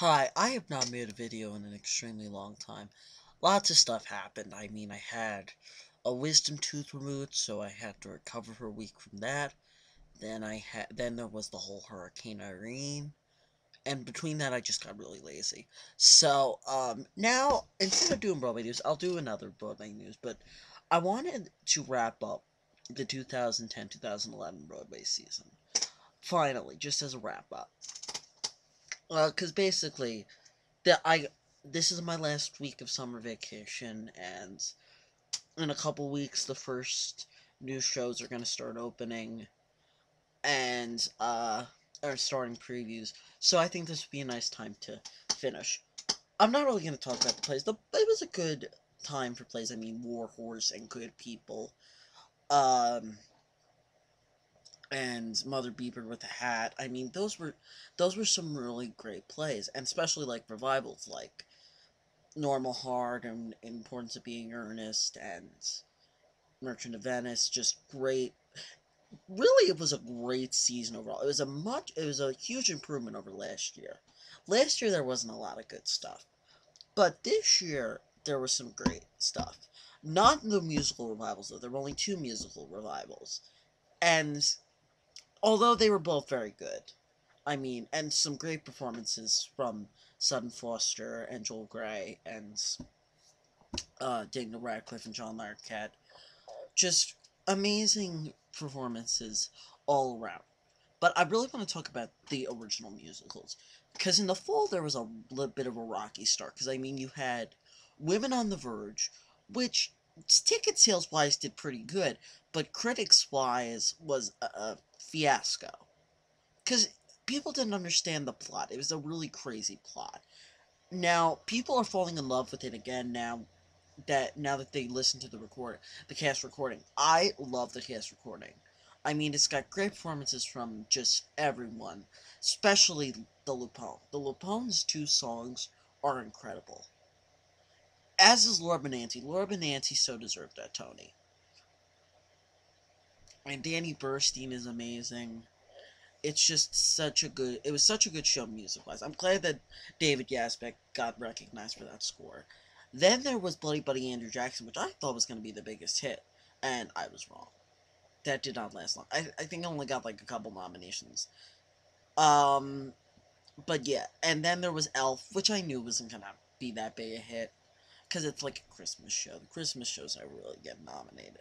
Hi, I have not made a video in an extremely long time. Lots of stuff happened. I had a wisdom tooth removed, so I had to recover for a week from that. Then there was the whole Hurricane Irene, and between that I just got really lazy. So, now instead of doing Broadway news, I'll do another Broadway news, but I wanted to wrap up the 2010-2011 Broadway season. Finally, just as a wrap up. Because basically that I this is my last week of summer vacation, and in a couple weeks the first new shows are going to start opening and are starting previews. So I think this would be a nice time to finish. I'm not really going to talk about the plays. It was a good time for plays. War Horse and Good People. Um and Mother Beaver with a Hat. Those were some really great plays, and especially like revivals like Normal Heart and Importance of Being Earnest and Merchant of Venice. Just great. Really, it was a great season overall. It was a huge improvement over last year. Last year there wasn't a lot of good stuff, but this year there was some great stuff. Not the musical revivals though. There were only two musical revivals, and although they were both very good, and some great performances from Sutton Foster and Joel Grey and Daniel Radcliffe and John Larroquette. Just amazing performances all around. But I really want to talk about the original musicals. Because in the fall, there was a little bit of a rocky start. Because, you had Women on the Verge, which ticket sales wise did pretty good, but critics wise was a fiasco. Because people didn't understand the plot. It was a really crazy plot. Now, people are falling in love with it again now that they listen to the cast recording. I love the cast recording. It's got great performances from just everyone, especially the Lupone. The Lupone's two songs are incredible. As is Laura Benanti. Laura Benanti so deserved that Tony. And Danny Burstein is amazing. It was such a good show music-wise. I'm glad that David Yazbek got recognized for that score. Then there was Bloody Buddy Andrew Jackson, which I thought was going to be the biggest hit, and I was wrong. That did not last long. I think I only got like a couple nominations. Um, but yeah, and then there was Elf, which I knew wasn't going to be that big a hit, because it's like a Christmas show. The Christmas shows I really get nominated.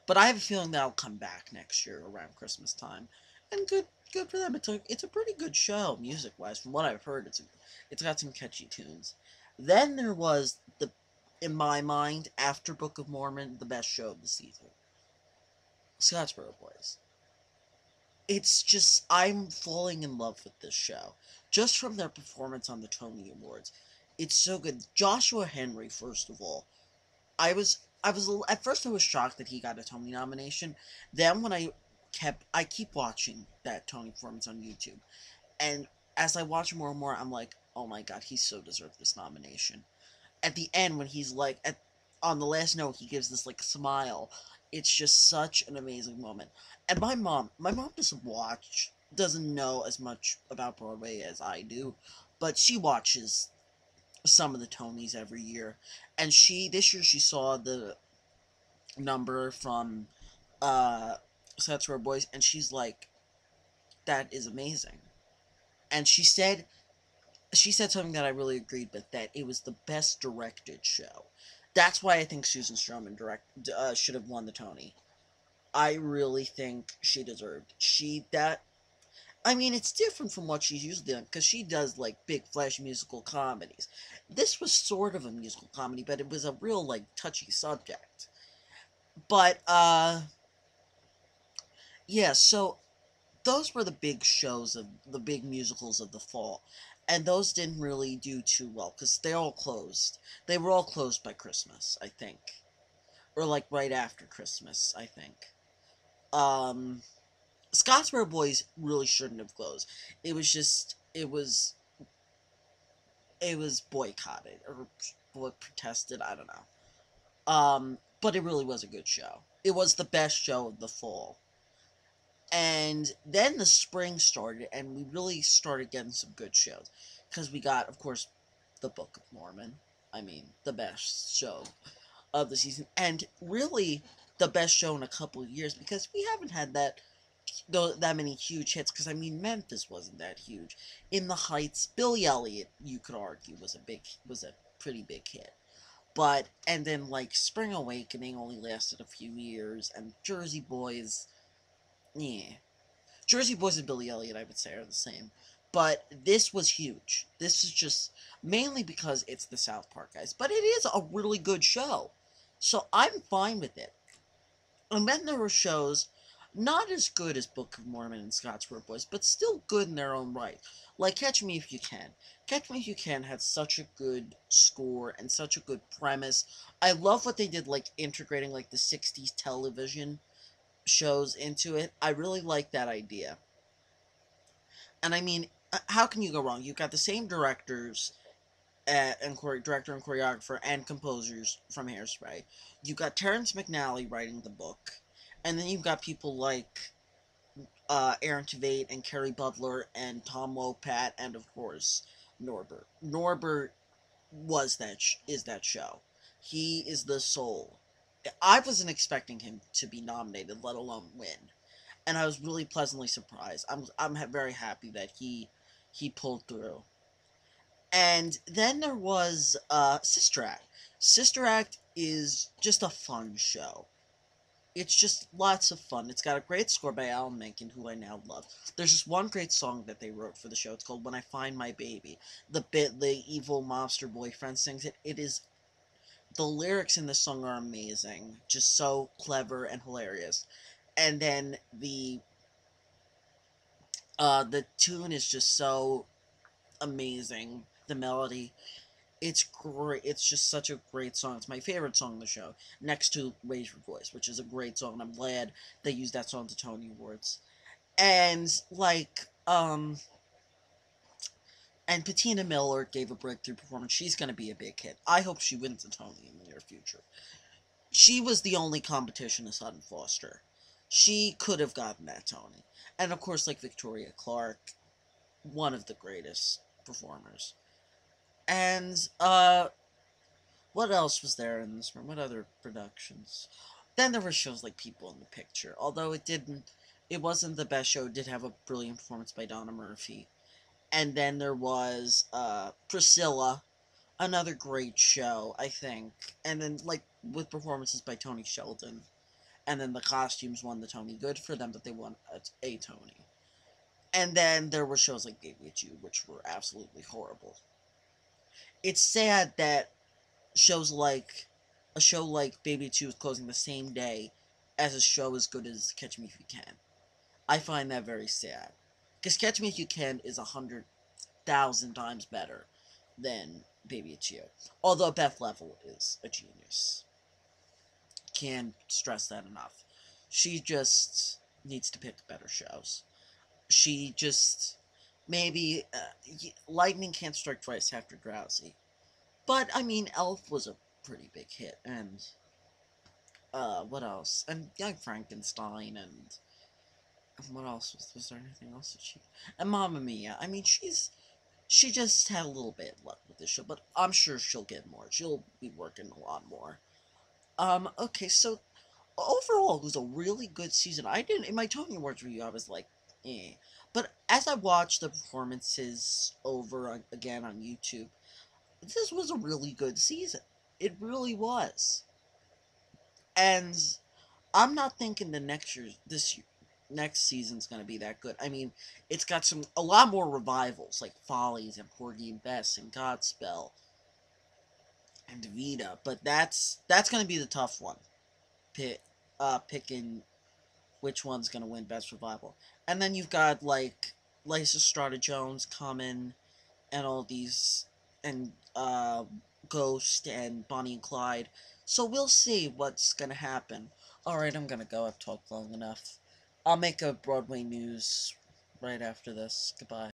But I have a feeling that'll come back next year around Christmas time, and good for them. It's a pretty good show music wise. From what I've heard, it's got some catchy tunes. Then there was in my mind, after Book of Mormon, the best show of the season, Scottsboro Boys. It's just I'm falling in love with this show, just from their performance on the Tony Awards. It's so good. Joshua Henry, first of all, at first I was shocked that he got a Tony nomination. Then when I keep watching that Tony performance on YouTube, and as I watch more and more, I'm like, oh my god, he so deserved this nomination. At the end, when he's like on the last note, he gives this like smile. It's just such an amazing moment. And my mom doesn't know as much about Broadway as I do, but she watches some of the Tonys every year. And this year she saw the number from uh Satsura Boys, and she's like, that is amazing. And she said something that I really agreed with, that it was the best directed show. That's why I think Susan Stroman should have won the Tony. I really think she deserved. It's different from what she's usually done, because she does like big flash musical comedies. This was sort of a musical comedy, but it was a real like touchy subject. But yeah, so those were the big musicals of the fall, and those didn't really do too well because they all closed. They were all closed by Christmas, I think, or like right after Christmas, I think. Um, Scottsboro Boys really shouldn't have closed. It was boycotted or protested. I don't know. But it really was a good show. It was the best show of the fall. And then the spring started, and we really started getting some good shows. because we got, of course, the Book of Mormon. I mean, the best show of the season, and really the best show in a couple of years, because we haven't had that many huge hits. Because I mean, Memphis wasn't that huge. In the Heights, Billy Elliot, you could argue, was a pretty big hit. But and then like Spring Awakening only lasted a few years, and Jersey Boys, yeah, Jersey Boys and Billy Elliot, I would say, are the same. But this was huge. This is just mainly because it's the South Park guys. But it is a really good show. So I'm fine with it. And then there were shows not as good as Book of Mormon and Scottsboro Boys, but still good in their own right. Like Catch Me If You Can. Catch Me If You Can had such a good score and such a good premise. I love what they did, like integrating like the 60s television shows into it. I really like that idea. And I mean, how can you go wrong? You've got the same directors director and choreographer and composers from Hairspray. You've got Terrence McNally writing the book, and then you've got people like Aaron Tveit and Kerry Butler and Tom Wopat and of course Norbert. Norbert is that show. He is the soul. I wasn't expecting him to be nominated, let alone win, and I was really pleasantly surprised. I'm very happy that he pulled through. And then there was Sister Act. Sister Act is just a fun show. It's just lots of fun. It's got a great score by Alan Menken, who I now love. There's just one great song that they wrote for the show. It's called "When I Find My Baby." The evil mobster boyfriend sings it. It is the lyrics in the song are amazing, just so clever and hilarious. And then the tune is just so amazing. The melody, it's great. It's just such a great song. It's my favorite song in the show, next to "Raise Your Voice," which is a great song. And I'm glad they used that song to Tony Awards. And and Patina Miller gave a breakthrough performance. She's gonna be a big hit. I hope she wins a Tony in the near future. She was the only competition to Sutton Foster. She could have gotten that Tony. And of course, like Victoria Clark, one of the greatest performers. And what else was there in this room? What other productions? Then there were shows like People in the Picture. Although it wasn't the best show. It did have a brilliant performance by Donna Murphy. And then there was Priscilla, another great show, I think. And then like with performances by Tony Sheldon. And then the costumes won the Tony. Good for them that they won a Tony. And then there were shows like Baby It's You, which were absolutely horrible. It's sad that shows like a show like Baby 2 is closing the same day as a show as good as Catch Me If You Can. I find that very sad. Because Catch Me If You Can is 100,000 times better than Baby It's You. Although Beth Level is a genius. Can't stress that enough. She just needs to pick better shows. She just maybe lightning can't strike twice after drowsy. But I mean, Elf was a pretty big hit, and what else? And Young Frankenstein, and what else was there anything else that she? And Mamma Mia. I mean, she just had a little bit of luck with this show, but I'm sure she'll get more. She'll be working a lot more. Okay, so overall, it was a really good season. I didn't in my Tony Awards review. I was like, eh. But as I watched the performances again on YouTube, this was a really good season. It really was. And I'm not thinking next season's gonna be that good. I mean, it's got a lot more revivals like Follies and Porgy and Bess and Godspell and Vita, but that's gonna be the tough one. Picking which one's gonna win best revival, and then you've got like Lysa Strata Jones coming and all these and Ghost and Bonnie and Clyde. So we'll see what's gonna happen. Alright, I'm gonna go. I've talked long enough. I'll make a Broadway news right after this. Goodbye.